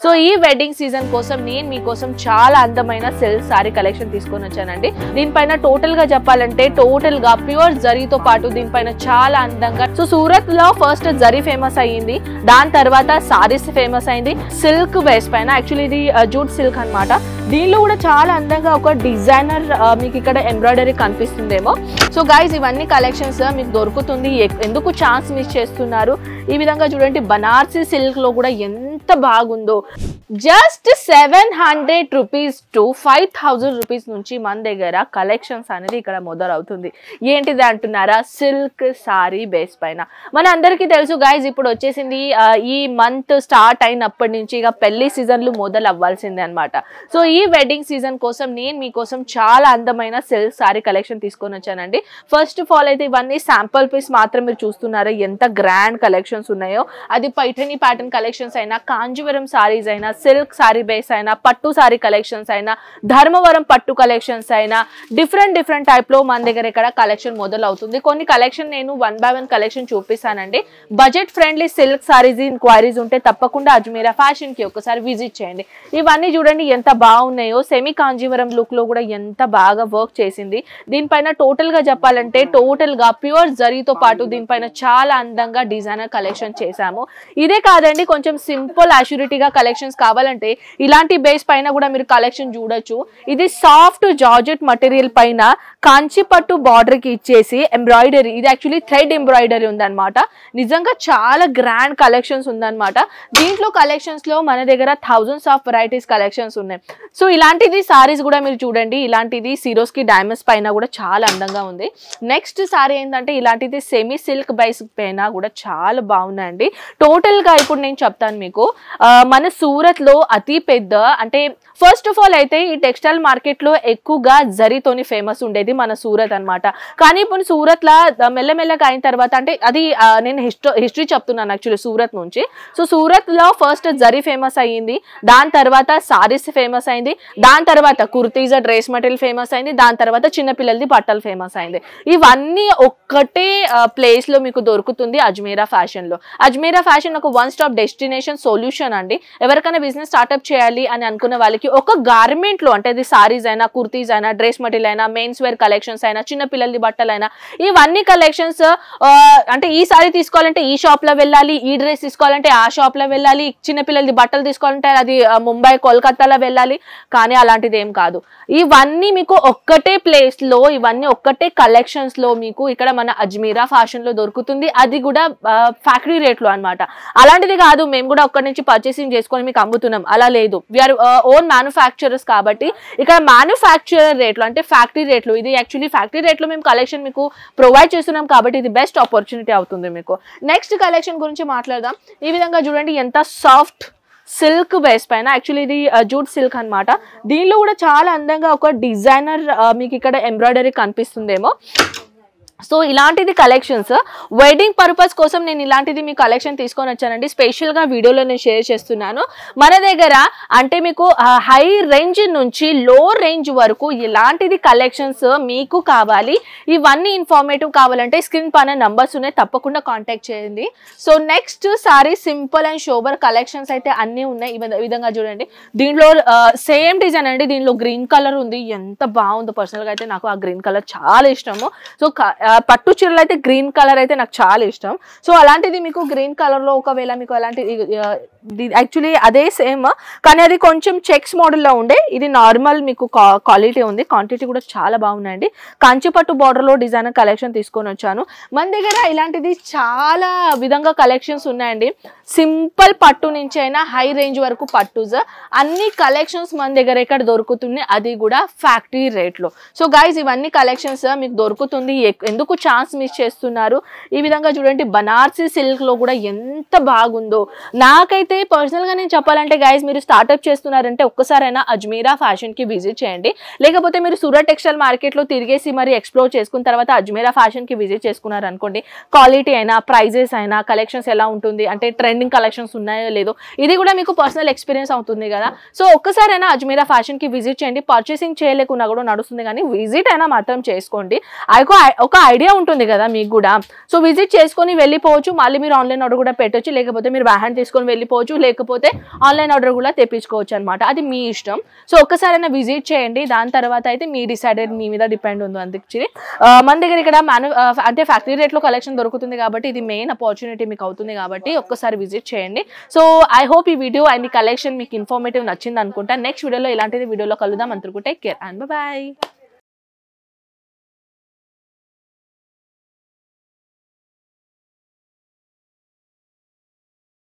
So ఈ wedding season కోసం నేను మీకోసం చాలా అందమైన సిల్క్ సారీ కలెక్షన్ తీసుకొని వచ్చానండి. దీనిపైన టోటల్ గా చెప్పాలంటే టోటల్ గా ప్యూర్ జరీతో పాటు దీనిపైన చాలా అందంగా సో సూరత్ లో ఫస్ట్ జరీ ఫేమస్ అయ్యింది, దాని తర్వాత సారీస్ ఫేమస్ అయింది. సిల్క్ బేస్ పైన యాక్చువల్లీ ఇది జూట్ సిల్క్ అన్నమాట. దీనిలో కూడా చాలా అందంగా ఒక డిజైనర్ మీకు ఇక్కడ ఎంబ్రాయిడరీ కనిపిస్తుందేమో. సో గైస్ ఇవన్నీ కలెక్షన్స్ మీకు దొరుకుతుంది, ఎందుకు ఛాన్స్ మిస్ చేస్తున్నారు? ఈ విధంగా చూడండి, బనారసి సిల్క్ లో కూడా ఎంత బాగుందో. జస్ట్ 700 రూపీస్ టు 5000 రూపీస్ నుంచి మన దగ్గర కలెక్షన్స్ అనేది ఇక్కడ మొదలవుతుంది. ఏంటిది అంటున్నారా? సిల్క్ సారీ బేస్ పైన. మన అందరికీ తెలుసు గైజ్, ఇప్పుడు వచ్చేసింది ఈ మంత్ స్టార్ట్ అయినప్పటి నుంచి ఇక పెళ్లి సీజన్లు మొదలు అవ్వాల్సిందే అనమాట. సో ఈ వెడ్డింగ్ సీజన్ కోసం నేను మీకోసం చాలా అందమైన సిల్క్ సారీ కలెక్షన్ తీసుకొని వచ్చానండి. ఫస్ట్ ఆఫ్ ఆల్ అయితే ఇవన్నీ శాంపుల్ పీస్ మాత్రం మీరు చూస్తున్నారు, ఎంత గ్రాండ్ కలెక్షన్స్ ఉన్నాయో. అది పైఠని ప్యాటర్న్ కలెక్షన్స్ అయినా, కాంజీవరం సారీస్ అయినా, సిల్క్ సారీ బేస్ అయినా, పట్టు సారీ కలెక్షన్స్ అయినా, ధర్మవరం పట్టు కలెక్షన్స్ అయినా, డిఫరెంట్ టైప్ లో మన దగ్గర ఇక్కడ కలెక్షన్ మొదలవుతుంది. కొన్ని కలెక్షన్ నేను 1 by 1 కలెక్షన్ చూపిస్తానండి. Budget friendly silk saris enquiries ఉంటే తప్పకుండా అజ్మీరా ఫ్యాషన్ కి ఒకసారి విజిట్ చేయండి. ఇవన్నీ చూడండి ఎంత బాగున్నాయో. సెమీ కాంజీవరం లుక్ లో కూడా ఎంత బాగా వర్క్ చేసింది. దీనిపైన టోటల్ గా చెప్పాలంటే టోటల్ గా ప్యూర్ జరీతో పాటు దీనిపైన చాలా అందంగా డిజైనర్ కలెక్షన్ చేశాము. ఇదే కాదండి, కొంచెం సింపుల్ అష్యూరిటీగా కలెక్షన్స్ కావాలంటే ఇలాంటి బేస్ పైన కూడా మీరు కలెక్షన్ చూడొచ్చు. ఇది సాఫ్ట్ జార్జెట్ మటీరియల్ పైన కాంచి పట్టు బార్డర్ కి ఇచ్చేసి ఎంబ్రాయిడరీ, ఇది యాక్చువల్లీ థ్రెడ్ ఎంబ్రాయిడరీ ఉందన్నమాట. నిజంగా చాలా గ్రాండ్ కలెక్షన్స్ ఉందన్నమాట. దీంట్లో కలెక్షన్స్ లో మన దగ్గర థౌజండ్స్ ఆఫ్ వెరైటీస్ కలెక్షన్స్ ఉన్నాయి. సో ఇలాంటిది సారీస్ కూడా మీరు చూడండి, ఇలాంటిది సిరోస్ కి డైమండ్స్ పైన కూడా చాలా అందంగా ఉంది. నెక్స్ట్ సారీ ఏంటంటే ఇలాంటిది సెమీ సిల్క్ బేస్ పైన కూడా చాలా బాగున్నాయండి. టోటల్ గా ఇప్పుడు నేను చెప్తాను మీకు, మన సూరత్ లో అతి పెద్ద అంటే ఫస్ట్ ఆఫ్ ఆల్ అయితే ఈ టెక్స్టైల్ మార్కెట్ లో ఎక్కువగా జరీతోని ఫేమస్ ఉండేది మన సూరత్ అన్నమాట. కానీ ఇప్పుడు సూరత్ లా మెల్లమెల్లగా అయిన తర్వాత అంటే అది నేను హిస్టరీ చెప్తున్నాను యాక్చువల్లీ సూరత్ నుంచి. సో సూరత్ లో ఫస్ట్ జరీ ఫేమస్ అయ్యింది, దాని తర్వాత సారీస్ ఫేమస్ అయింది, దాని తర్వాత కుర్తీస్ డ్రెస్ మెటీరియల్ ఫేమస్ అయింది, దాని తర్వాత చిన్నపిల్లలది బట్టలు ఫేమస్ అయింది. ఇవన్నీ ఒక్కటే ప్లేస్ లో మీకు దొరుకుతుంది అజ్మీరా ఫ్యాషన్ లో. అజ్మీరా ఫ్యాషన్ ఒక 1 స్టాప్ డెస్టినేషన్ సొల్యూషన్ అండి. ఎవరికైనా బిజినెస్ స్టార్ట్అప్ చేయాలి అని అనుకున్న వాళ్ళకి ఒక గార్మెంట్ లో అంటే అది సారీస్ అయినా, కుర్తీస్ అయినా, డ్రెస్ మెటీరియల్ అయినా, మెయిన్స్ వేర్ కలెక్షన్స్ అయినా, చిన్నపిల్లలది బట్టలైనా, ఇవన్నీ కలెక్షన్స్ అంటే ఈ సారీ తీసుకోవాలంటే ఈ షాప్ లో వెళ్ళాలి, ఈ డ్రెస్ తీసుకోవాలంటే ఆ షాప్ లో వెళ్ళాలి, చిన్నపిల్లలది బట్టలు తీసుకోవాలంటే అది ముంబై కోల్కతాలో వెళ్ళాలి. కానీ అలాంటిది ఏం కాదు, ఇవన్నీ మీకు ఒక్కటే ప్లేస్ లో, ఇవన్నీ ఒక్కటే కలెక్షన్స్ లో మీకు ఇక్కడ మన అజ్మీరా ఫ్యాషన్ లో దొరుకుతుంది. అది కూడా ఫ్యాక్టరీ రేట్ లో అనమాట. అలాంటిది కాదు మేము కూడా ఒక్కడి నుంచి పర్చేసింగ్ చేసుకొని మీకు అమ్ముతున్నాం, అలా లేదు. వీఆర్ ఓన్ మ్యానుఫ్యాక్చరర్స్ కాబట్టి ఇక్కడ మ్యానుఫ్యాక్చరర్ రేట్లు అంటే ఫ్యాక్టరీ రేట్లు, ఇది యాక్చువల్లీ ఫ్యాక్టరీ రేట్లో మేము కలెక్షన్ మీకు ప్రొవైడ్ చేస్తున్నాం కాబట్టి ఇది బెస్ట్ ఆపర్చునిటీ అవుతుంది మీకు. నెక్స్ట్ కలెక్షన్ గురించి మాట్లాడదాం. ఈ విధంగా చూడండి ఎంత సాఫ్ట్ సిల్క్ బేస్ పైన, యాక్చువల్లీ ఇది జూట్ సిల్క్ అన్నమాట. దీనిలో కూడా చాలా అందంగా ఒక డిజైనర్ మీకు ఇక్కడ ఎంబ్రాయిడరీ కనిపిస్తుందేమో. సో ఇలాంటిది కలెక్షన్స్ వెడ్డింగ్ పర్పస్ కోసం నేను ఇలాంటిది మీ కలెక్షన్ తీసుకొని వచ్చానండి. స్పెషల్గా వీడియోలో నేను షేర్ చేస్తున్నాను. మన దగ్గర అంటే మీకు హై రేంజ్ నుంచి లో రేంజ్ వరకు ఇలాంటిది కలెక్షన్స్ మీకు కావాలి. ఇవన్నీ ఇన్ఫర్మేటివ్ కావాలంటే స్క్రీన్ పైన నంబర్స్ ఉన్నాయి, తప్పకుండా కాంటాక్ట్ చేయండి. So next sorry simple and sober collections అయితే అన్నీ ఉన్నాయి. ఈ విధంగా చూడండి, దీంట్లో సేమ్ డిజైన్ అండి. దీనిలో గ్రీన్ కలర్ ఉంది, ఎంత బాగుందో. పర్సనల్గా అయితే నాకు ఆ గ్రీన్ కలర్ చాలా ఇష్టము. సో పట్టు చీరలు అయితే గ్రీన్ కలర్ అయితే నాకు చాలా ఇష్టం. సో అలాంటిది మీకు గ్రీన్ కలర్ లో ఒకవేళ మీకు అలాంటి యాక్చువల్లీ అదే సేమ్ కానీ అది కొంచెం చెక్స్ మోడల్లో ఉండే, ఇది నార్మల్ మీకు క్వాలిటీ ఉంది. క్వాంటిటీ కూడా చాలా బాగున్నాయండి. కంచిపట్టు బార్డర్ లో డిజైనర్ కలెక్షన్ తీసుకొని వచ్చాను. మన దగ్గర ఇలాంటిది చాలా విధంగా కలెక్షన్స్ ఉన్నాయండి. సింపుల్ పట్టు నుంచి అయినా హై రేంజ్ వరకు పట్టుస్ అన్ని కలెక్షన్స్ మన దగ్గర ఇక్కడ దొరుకుతున్నాయి, అది కూడా ఫ్యాక్టరీ రేట్లో. సో గైజ్ ఇవన్నీ కలెక్షన్స్ మీకు దొరుకుతుంది, ఎందుకు ఛాన్స్ మిస్ చేస్తున్నారు? ఈ విధంగా చూడండి, బనారసి సిల్క్ లో కూడా ఎంత బాగుందో. నాకైతే పర్సనల్ గా నేను చెప్పాలంటే గైజ్, మీరు స్టార్ట్అప్ చేస్తున్నారంటే ఒక్కసారైనా అజ్మీరా ఫ్యాషన్ కి విజిట్ చేయండి. లేకపోతే మీరు సూరత్ టెక్స్టైల్ మార్కెట్ లో తిరిగేసి మరి ఎక్స్ప్లోర్ చేసుకున్న తర్వాత అజ్మీరా ఫ్యాషన్ కి విజిట్ చేసుకున్నారు అనుకోండి, క్వాలిటీ అయినా, ప్రైజెస్ అయినా, కలెక్షన్స్ ఎలా ఉంటుంది అంటే ట్రెండింగ్ కలెక్షన్స్ ఉన్నాయో లేదో ఇది కూడా మీకు పర్సనల్ ఎక్స్పీరియన్స్ అవుతుంది కదా. సో ఒక్కసారైనా అజ్మీరా ఫ్యాషన్ కి విజిట్ చేయండి. పర్చేసింగ్ చేయలేకున్నా కూడా నడుస్తుంది, కానీ విజిట్ అయినా మాత్రం చేసుకోండి. ఒక ఐడియా ఉంటుంది కదా మీకు కూడా. సో విజిట్ చేసుకొని వెళ్ళిపోవచ్చు. మళ్ళీ మీరు ఆన్లైన్ ఆర్డర్ కూడా పెట్టొచ్చు, లేకపోతే మీరు బ్యాక్ హ్యాండ్ తీసుకొని వెళ్ళిపోవచ్చు. తెప్పించుకోవచ్చు, లేకపోతే ఆన్లైన్ ఆర్డర్ కూడా తెప్పించుకోవచ్చు అనమాట. అది మీ ఇష్టం. సో ఒక్కసారైనా విజిట్ చేయండి, దాని తర్వాత అయితే మీ డిసైడెడ్, మీ మీద డిపెండ్ ఉంది. అందుకే మన దగ్గర ఇక్కడ అంటే ఫ్యాక్టరీ రేట్లో కలెక్షన్ దొరుకుతుంది కాబట్టి ఇది మెయిన్ ఆపర్చునిటీ మీకు అవుతుంది కాబట్టి ఒక్కసారి విజిట్ చేయండి. సో ఐ హోప్ ఈ వీడియో అండ్ ఈ కలెక్షన్ మీకు ఇన్ఫర్మేటివ్ నచ్చింది అనుకుంటా. నెక్స్ట్ వీడియోలో ఇలాంటిది వీడియోలో కలుద్దాం. అంతవరకు టేక్ కేర్ అండ్ బాయ్.